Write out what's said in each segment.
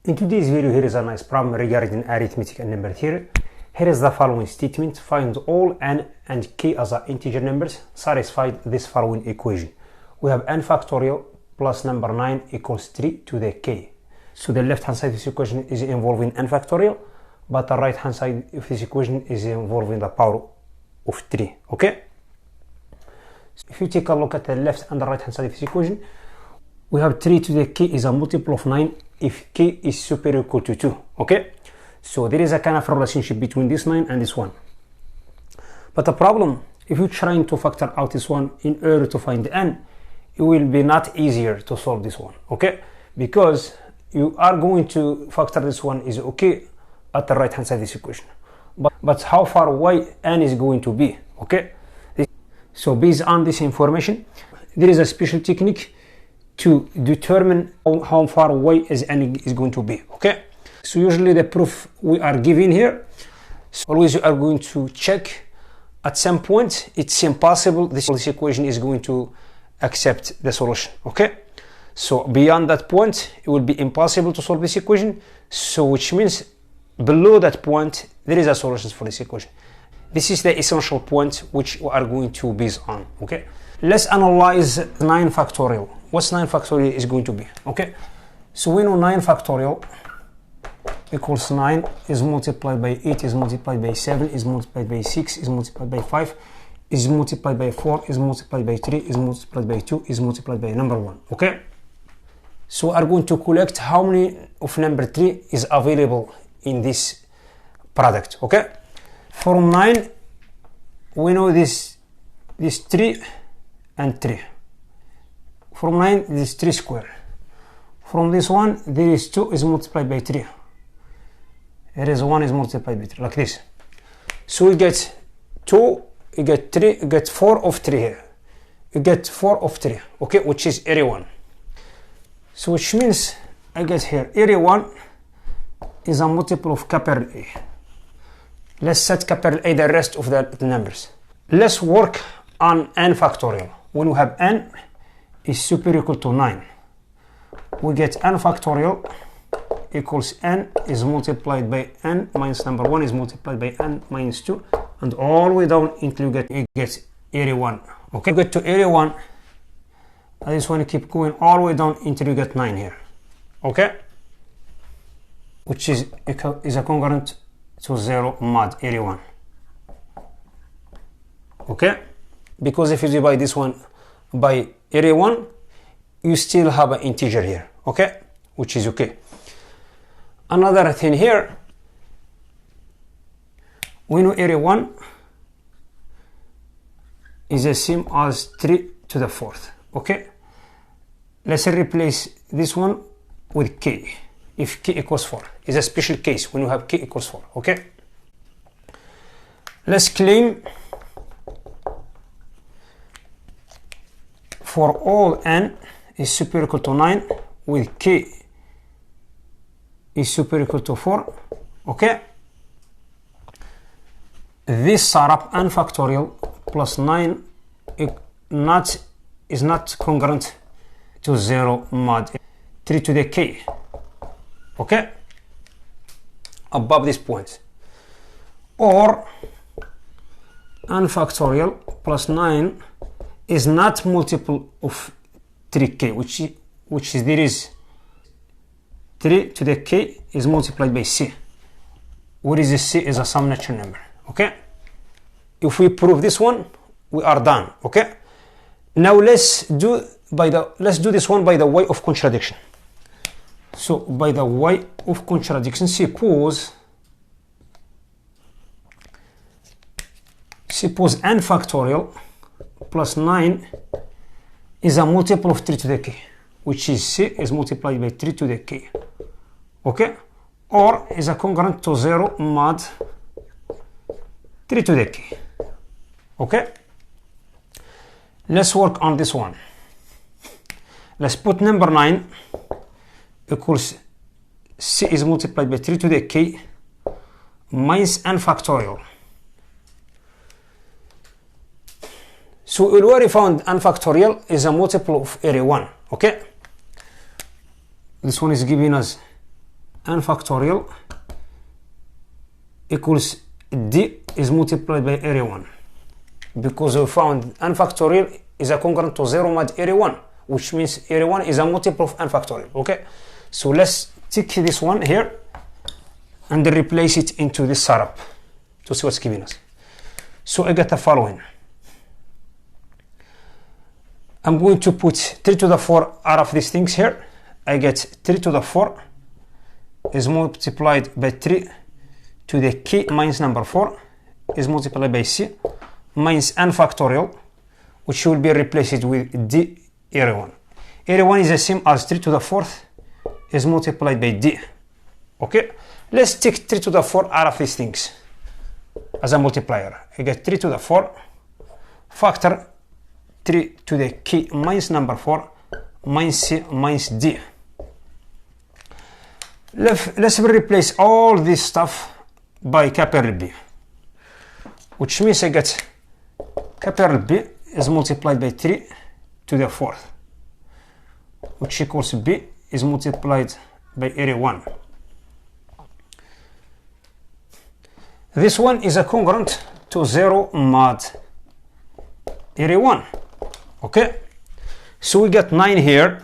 In today's video, here is a nice problem regarding arithmetic and number theory. Here is the following statement: find all n and k as integer numbers satisfy this following equation. We have n factorial plus number 9 equals 3 to the k. So the left hand side of this equation is involving n factorial, but the right hand side of this equation is involving the power of 3. Okay? So if you take a look at the left and the right hand side of this equation, we have 3 to the k is a multiple of 9 if k is superior or equal to 2. Okay? So there is a kind of relationship between this 9 and this one. But the problem, if you're trying to factor out this one in order to find n, it will be not easier to solve this one. Okay? Because you are going to factor this one is okay at the right hand side of this equation. But how far away n is going to be? Okay? So based on this information, there is a special technique to determine how far away is n is going to be. Okay? So usually the proof we are giving here, so always you are going to check at some point it's impossible this equation is going to accept the solution. Okay? So beyond that point it will be impossible to solve this equation, so which means below that point there is a solution for this equation. This is the essential point which we are going to base on. Okay? Let's analyze 9 factorial. What's 9 factorial is going to be? Okay? So we know 9 factorial equals 9 is multiplied by 8 is multiplied by 7 is multiplied by 6 is multiplied by 5 is multiplied by 4 is multiplied by 3 is multiplied by 2 is multiplied by number 1. Okay? So we are going to collect how many of number 3 is available in this product. Okay? From 9 we know this 3 and 3. From 9 this 3 square. From this one there is 2 is multiplied by 3. Here is 1 is multiplied by 3, like this. So we get 2, you get 3, you get 4 of 3 here. You get 4 of 3, okay, which is area 1. So which means I get here area 1 is a multiple of capital A. Let's set capital A the rest of the numbers. Let's work on n factorial. When we have n is superior or equal to 9, we get n factorial equals n is multiplied by n minus number 1 is multiplied by n minus 2, and all the way down until you get area 1. Okay, you get to area 1, I just want to keep going all the way down until you get 9 here. Okay, which is a congruent to 0 mod area 1. Okay, because if you divide this one by area 1, you still have an integer here. Okay, which is okay. Another thing here, we know area 1 is the same as 3 to the 4th. Okay, let's replace this one with k. If k equals 4, is a special case when you have k equals 4. Okay, let's claim for all n is superior or equal to 9 with k is superior or equal to 4. Okay, this setup n factorial plus 9 is not congruent to 0 mod 3 to the k. Okay, above this point, or n factorial plus 9 is not multiple of 3k, which is there is 3 to the k is multiplied by c. What is this? C is a some natural number. Okay, if we prove this one, we are done. Okay, now let's do this one by the way of contradiction. So by the way of contradiction, suppose n factorial plus 9 is a multiple of 3 to the k, which is c is multiplied by 3 to the k. Okay, or is a congruent to 0 mod 3 to the k. Okay, let's work on this one. Let's put number 9 equals c is multiplied by 3 to the k minus n factorial. So we already found n factorial is a multiple of area 1. Okay, this one is giving us n factorial equals d is multiplied by area 1, because we found n factorial is a congruent to 0 mod area 1, which means area 1 is a multiple of n factorial. Okay, so let's take this one here and replace it into this setup to see what's giving us. So I get the following. I'm going to put 3 to the 4 out of these things here. I get 3 to the 4 is multiplied by 3 to the k minus number 4 is multiplied by c minus n factorial, which will be replaced with d area 1. Area 1 is the same as 3 to the 4th is multiplied by d. Okay, let's take 3 to the 4 out of these things as a multiplier. I get 3 to the 4 factor 3 to the k minus number 4 minus c minus d. Let's replace all this stuff by capital B, which means I get capital B is multiplied by 3 to the 4th, which equals B is multiplied by area 1. This one is a congruent to 0 mod area 1. Okay, so we get 9 here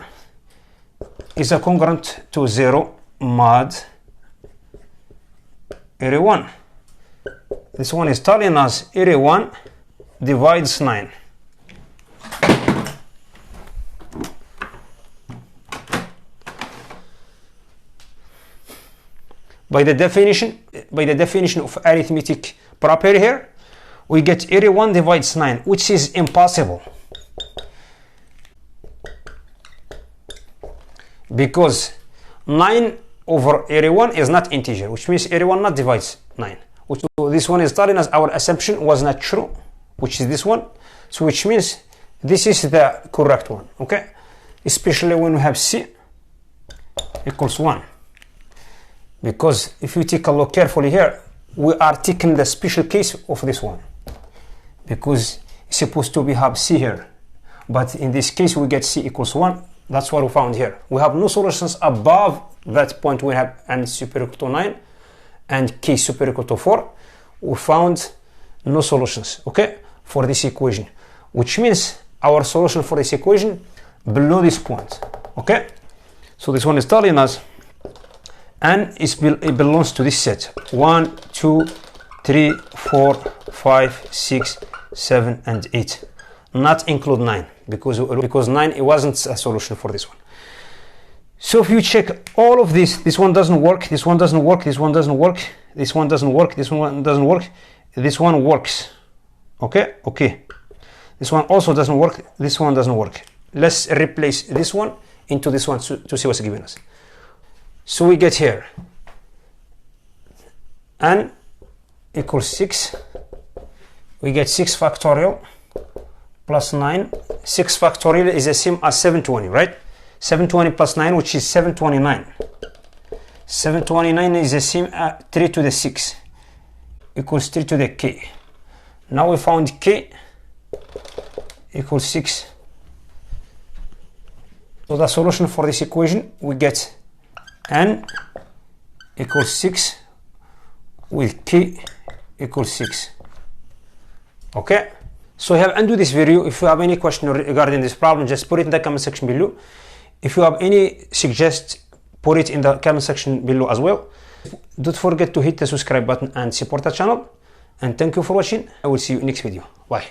is a congruent to 0 mod area 1. This one is telling us area 1 divides 9. By the definition of arithmetic property here, we get area 1 divides 9, which is impossible, because 9 over area 1 is not integer, which means area 1 not divides 9. So this one is telling us our assumption was not true, which is this one. So which means this is the correct one. Okay, especially when we have c equals 1, because if you take a look carefully here, we are taking the special case of this one, because it's supposed to be have c here, but in this case we get c equals 1. That's what we found here. We have no solutions above that point. We have n superior to 9 and k superior to 4. We found no solutions, okay, for this equation, which means our solution for this equation below this point. Okay, so this one is telling us n it belongs to this set 1, 2, 3, 4, 5, 6, 7, and 8, not include 9, because 9 it wasn't a solution for this one. So if you check all of this one doesn't work, this one doesn't work, this one doesn't work, this one doesn't work, this one doesn't work, this one works. Okay, this one also doesn't work, this one doesn't work. Let's replace this one into this one to see what's given us. So we get here n equals 6. We get 6 factorial plus 9. 6 factorial is the same as 720, right? 720 plus 9, which is 729. 729 is the same as 3 to the 6 equals 3 to the k. Now we found k equals 6. So the solution for this equation, we get n equals 6 with k equals 6. Okay, so I have ended this video. If you have any question regarding this problem, just put it in the comment section below. If you have any suggestions, put it in the comment section below as well. Don't forget to hit the subscribe button and support the channel. And thank you for watching. I will see you in next video. Bye.